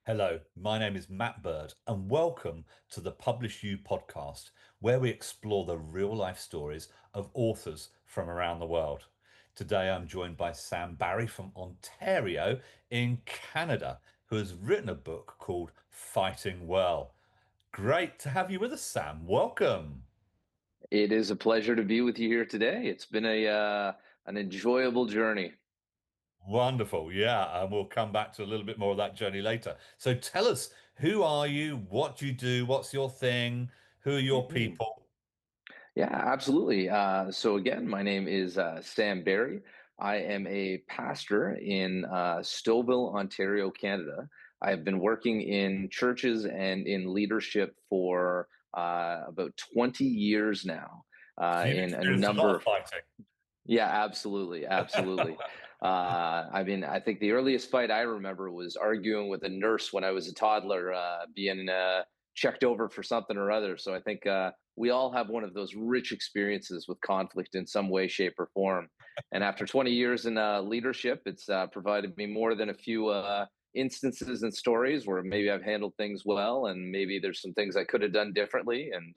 Hello, my name is Matt Bird, and welcome to the PublishU podcast, where we explore the real life stories of authors from around the world. Today, I'm joined by Sam Barry from Ontario in Canada, who has written a book called Fighting Well. Great to have you with us, Sam. Welcome. It is a pleasure to be with you here today. It's been a an enjoyable journey. Wonderful. Yeah, and we'll come back to a little bit more of that journey later. So tell us, who are you? What do you do? What's your thing? Who are your Mhm. people? Yeah, absolutely. So again, my name is Sam Barry. I am a pastor in Stouffville, Ontario, Canada. I have been working in churches and in leadership for about 20 years now, So you've in a experienced a lot number of of. fighting. Yeah, absolutely, absolutely. I mean, I think the earliest fight I remember was arguing with a nurse when I was a toddler, being checked over for something or other. So I think we all have one of those rich experiences with conflict in some way, shape, or form. And after 20 years in leadership, it's provided me more than a few instances and stories where maybe I've handled things well, and maybe there's some things I could have done differently. And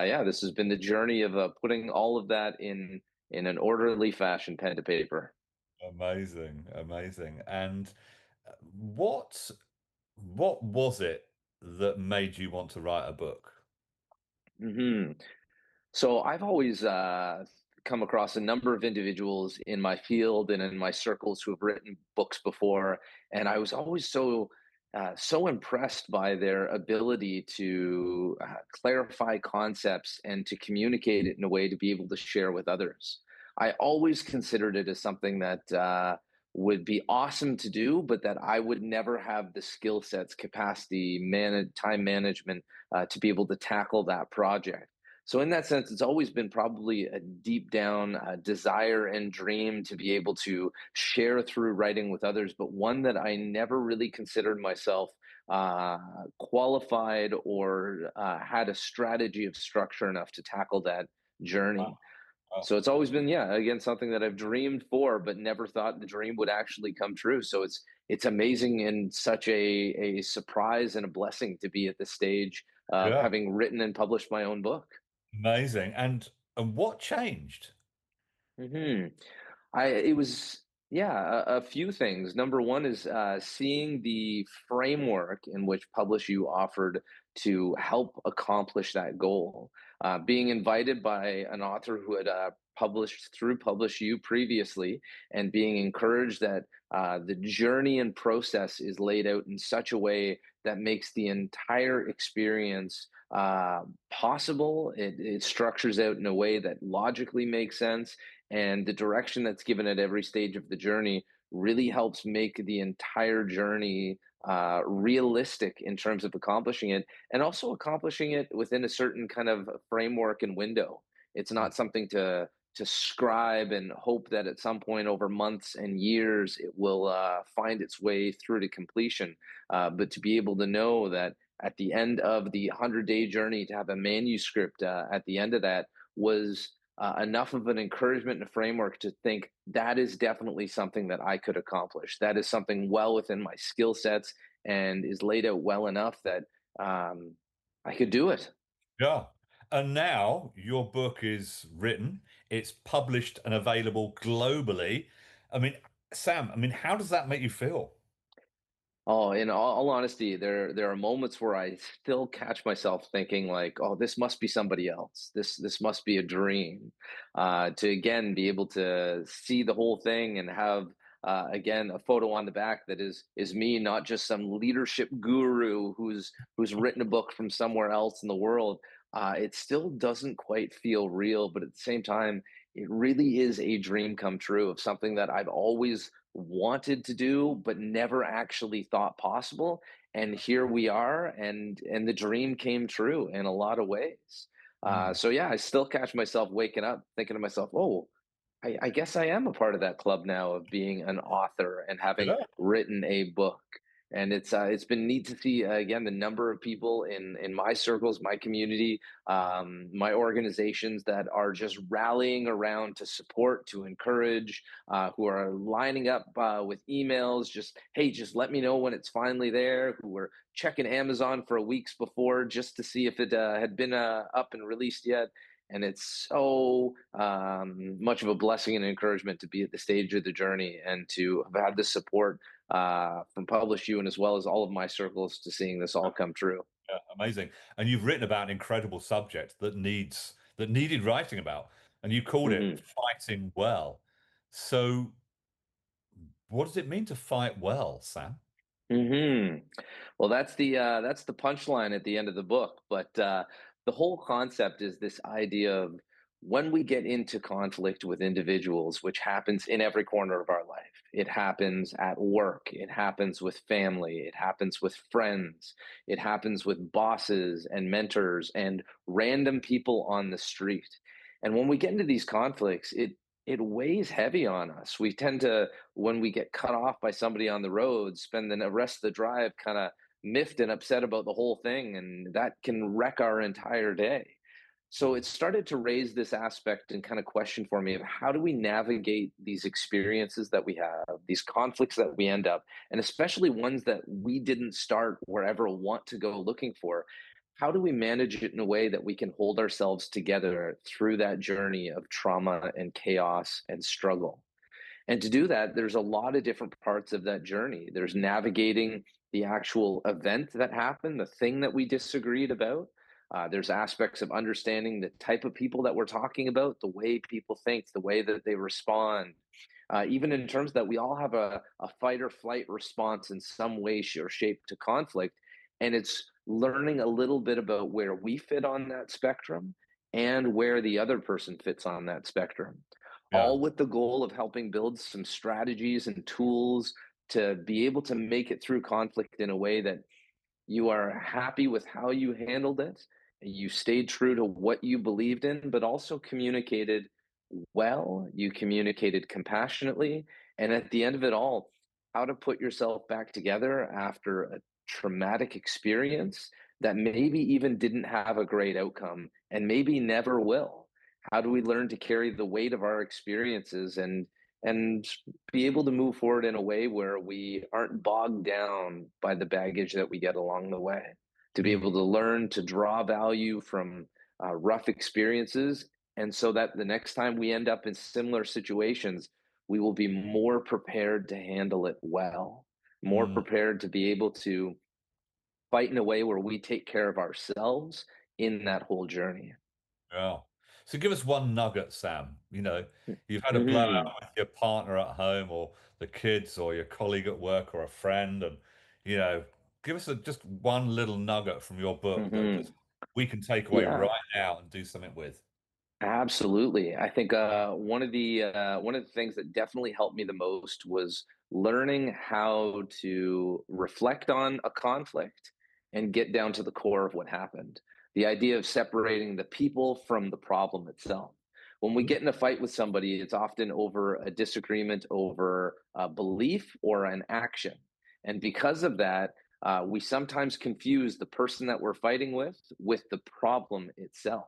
yeah, this has been the journey of putting all of that in an orderly fashion, pen to paper. Amazing, amazing. And what what was it that made you want to write a book? hmm So I've always come across a number of individuals in my field and in my circles who have written books before, and I was always so impressed by their ability to clarify concepts and to communicate it in a way to be able to share with others. I always considered it as something that would be awesome to do, but that I would never have the skill sets, capacity, time management to be able to tackle that project. So in that sense, it's always been probably a deep down desire and dream to be able to share through writing with others, but one that I never really considered myself uh, qualified or had a strategy of structure enough to tackle that Wow. journey. Wow. So it's always been, yeah, again, something that I've dreamed for, but never thought the dream would actually come true. So it's amazing and such a surprise and a blessing to be at the stage of Yeah, having written and published my own book. amazing. And what changed? hmm it was, yeah, a few things. Number one is seeing the framework in which PublishU offered to help accomplish that goal. Being invited by an author who had published through PublishU previously, and being encouraged that the journey and process is laid out in such a way that makes the entire experience possible. It structures out in a way that logically makes sense, and the direction that's given at every stage of the journey really helps make the entire journey realistic in terms of accomplishing it, and also accomplishing it within a certain kind of framework and window. It's not something to scribe and hope that at some point over months and years it will find its way through to completion, but to be able to know that at the end of the 100-day journey, to have a manuscript at the end of that was enough of an encouragement and a framework to think that is definitely something that I could accomplish. That is something well within my skill sets and is laid out well enough that um, I could do it. Yeah. And now your book is written, it's published and available globally. I mean, Sam, I mean, how does that make you feel? Oh, in all honesty, there are moments where I still catch myself thinking like, "Oh, this must be somebody else. This must be a dream." To again be able to see the whole thing and have again a photo on the back that is me, not just some leadership guru who's written a book from somewhere else in the world. It still doesn't quite feel real, but at the same time, it really is a dream come true of something that I've always wanted to do but never actually thought possible, and here we are, and the dream came true in a lot of ways. Mm. So yeah, I still catch myself waking up thinking to myself, oh, I guess I am a part of that club now of being an author and having Yeah. written a book. And it's been neat to see again the number of people in my circles, my community, my organizations that are just rallying around to support, to encourage, who are lining up with emails, just hey, just let me know when it's finally there. Who were checking Amazon for weeks before just to see if it had been up and released yet. And it's so much of a blessing and encouragement to be at the stage of the journey and to have had the support from PublishU and as well as all of my circles to seeing this all come true. Yeah, amazing. And you've written about an incredible subject that needed writing about, and you called it Hmm. fighting well. So, what does it mean to fight well, Sam? Hmm. Well, that's the punchline at the end of the book. But the whole concept is this idea of when we get into conflict with individuals, which happens in every corner of our life. It happens at work. It happens with family. It happens with friends. It happens with bosses and mentors and random people on the street. And when we get into these conflicts, it weighs heavy on us. We tend to, when we get cut off by somebody on the road, spend the rest of the drive kind of miffed and upset about the whole thing, and that can wreck our entire day. So it Mm, started to raise this aspect and kind of question for me of how do we navigate these experiences that we have, these conflicts that we end up, and especially ones that we didn't start or ever want to go looking for. How do we manage it in a way that we can hold ourselves together through that journey of trauma and chaos and struggle? And to do that, there's a lot of different parts of that journey. There's navigating the actual event that happened, the thing that we disagreed about. There's aspects of understanding the type of people that we're talking about, the way people think, the way that they respond. Even in terms that we all have a fight or flight response in some way or shape to conflict. And it's learning a little bit about where we fit on that spectrum and where the other person fits on that spectrum, yeah. all with the goal of helping build some strategies and tools to be able to make it through conflict in a way that you are happy with how you handled it, you stayed true to what you believed in, but also communicated well, you communicated compassionately, and at the end of it all, how to put yourself back together after a traumatic experience that maybe even didn't have a great outcome and maybe never will. How do we learn to carry the weight of our experiences and be able to move forward in a way where we aren't bogged down by the baggage that we get along the way, to be Mm, able to learn to draw value from rough experiences, and so that the next time we end up in similar situations, we will be more prepared to handle it well, more mm. prepared to be able to fight in a way where we take care of ourselves in that whole journey. Yeah. So give us one nugget, Sam. You've had a blowout Hmm. with your partner at home or the kids or your colleague at work or a friend, and you know, give us just one little nugget from your book that Hmm. just we can take away Yeah. right now and do something with. Absolutely. I think one of the things that definitely helped me the most was learning how to reflect on a conflict and get down to the core of what happened. The idea of separating the people from the problem itself. When we Mm, get in a fight with somebody, it's often over a disagreement over a belief or an action. And because of that, we sometimes confuse the person that we're fighting with the problem itself,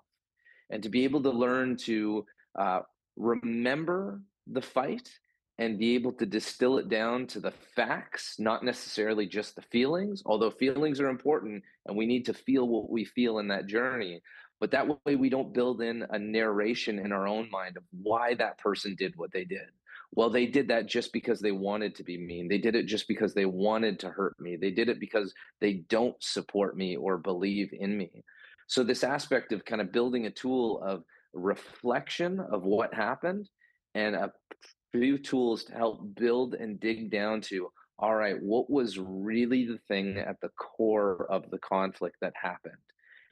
and to be able to learn to uh, remember the fight and be able to distill it down to the facts, not necessarily just the feelings, although feelings are important and we need to feel what we feel in that journey. But that way, we don't build in a narration in our own mind of why that person did what they did. Well, they did that just because they wanted to be mean. They did it just because they wanted to hurt me. They did it because they don't support me or believe in me. So this aspect of kind of building a tool of reflection of what happened and a few tools to help build and dig down to, all right, what was really the thing at the core of the conflict that happened?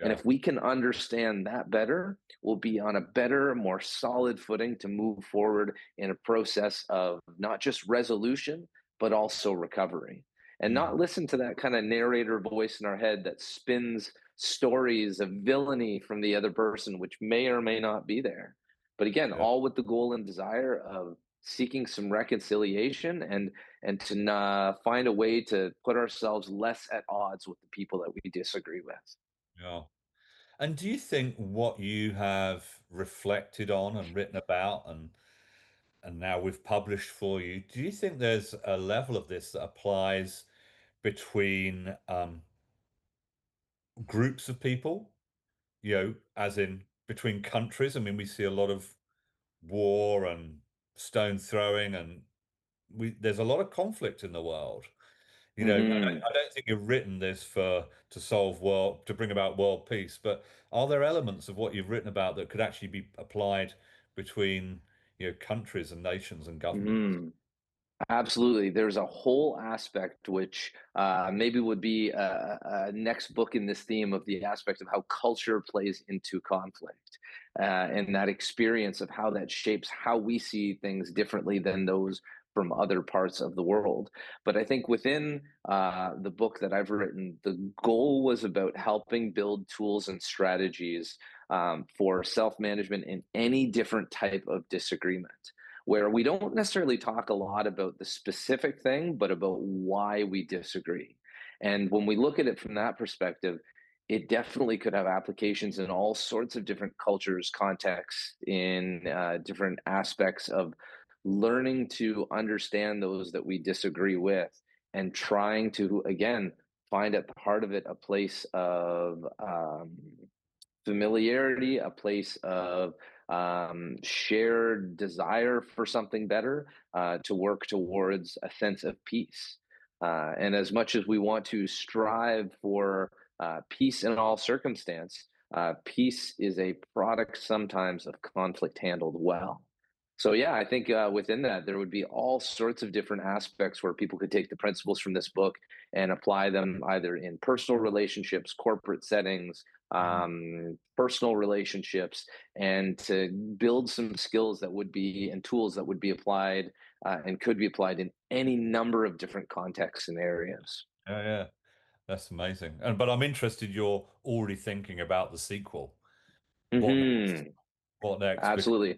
And yeah. if we can understand that better, we'll be on a better, more solid footing to move forward in a process of not just resolution, but also recovery. And Mm, not listen to that kind of narrator voice in our head that spins stories of villainy from the other person, which may or may not be there. But again, yeah. all with the goal and desire of seeking some reconciliation and to find a way to put ourselves less at odds with the people that we disagree with. Yeah. And do you think what you have reflected on and written about and now we've published for you, do you think there's a level of this that applies between groups of people, as in between countries? I mean, we see a lot of war and stone throwing, and there's a lot of conflict in the world. Hmm. I don't think you've written this for to bring about world peace, but are there elements of what you've written about that could actually be applied between, countries and nations and governments? Hmm. Absolutely. There's a whole aspect which maybe would be a next book in this theme of the aspect of how culture plays into conflict and that experience of how that shapes how we see things differently than those from other parts of the world. But I think within the book that I've written, the goal was about helping build tools and strategies for self management in any different type of disagreement where we don't necessarily talk a lot about the specific thing, but about why we disagree. And when we look at it from that perspective, it definitely could have applications in all sorts of different cultures, contexts, in different aspects of learning to understand those that we disagree with and trying to, again, find at the heart of it a place of familiarity, a place of shared desire for something better to work towards a sense of peace. And as much as we want to strive for peace in all circumstance, peace is a product sometimes of conflict handled well. So yeah, I think within that there would be all sorts of different aspects where people could take the principles from this book and apply them either in personal relationships, corporate settings, Mm. personal relationships, and to build some skills that would be and tools that would be applied and could be applied in any number of different contexts and areas. Yeah, yeah, that's amazing. And but I'm interested you're already thinking about the sequel. What next? Hmm. What next? Because Absolutely.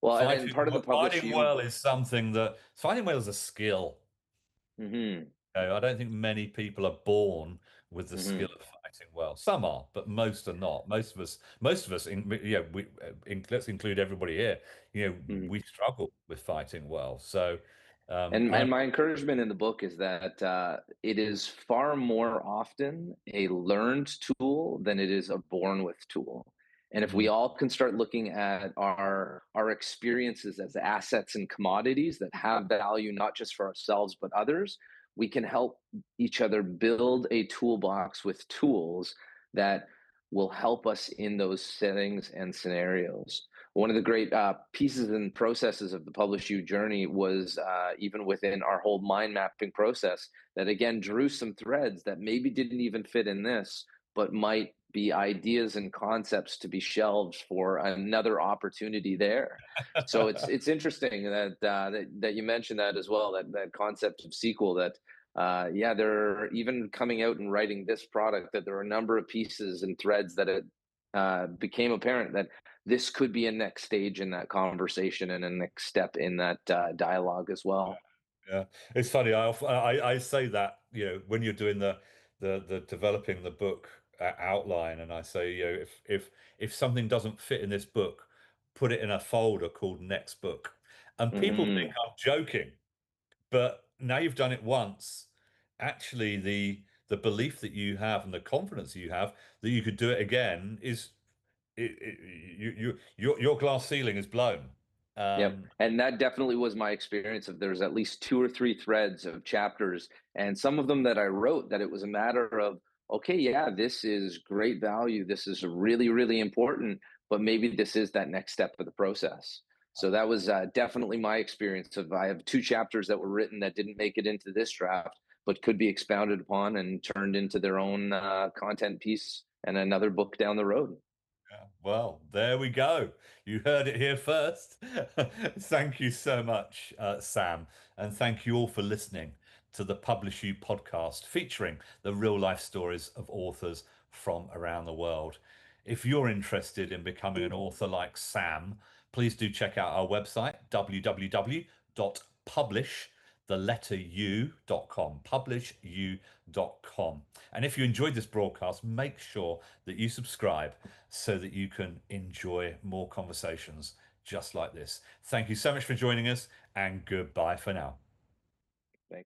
Well, and part of the fighting PublishU. well is something that fighting well is a skill. Hmm. I don't think many people are born with the skill Hmm. of fighting well. Some are, but most are not. Most of us, let's include everybody here. We struggle with fighting well. So, And I'm my encouragement in the book is that it is far more often a learned tool than it is a born with tool. And if we mm, all can start looking at our experiences as assets and commodities that have value not just for ourselves but others, we can help each other build a toolbox with tools that will help us in those settings and scenarios. One of the great pieces and processes of the PublishU journey was even within our whole mind mapping process that again drew some threads that maybe didn't even fit in this, but might be ideas and concepts to be shelved for another opportunity there. So it's interesting that you mentioned that as well, that concept of sequel that yeah, they're even coming out and writing this product that there are a number of pieces and threads that it became apparent that this could be a next stage in that conversation and a next step in that dialogue as well. yeah, it's funny. I say that when you're doing the developing the book outline, and I say if something doesn't fit in this book, put it in a folder called next book, and people think Hmm. I'm joking. But now you've done it once, actually the belief that you have and the confidence you have that you could do it again is your glass ceiling is blown. Yep. Um, And that definitely was my experience of there's at least two or three threads of chapters and some of them that I wrote that it was a matter of, okay, yeah, this is great value. This is really, really important, but maybe this is that next step of the process. So that was definitely my experience of I have two chapters that were written that didn't make it into this draft, but could be expounded upon and turned into their own content piece and another book down the road. yeah, well, there we go. You heard it here first. Thank you so much, Sam, and thank you all for listening to the Publish You podcast featuring the real life stories of authors from around the world. If you're interested in becoming an author like Sam, Please do check out our website, www.publishu.com, publishu.com. And if you enjoyed this broadcast, make sure that you subscribe so that you can enjoy more conversations just like this. Thank you so much for joining us, and goodbye for now. Thank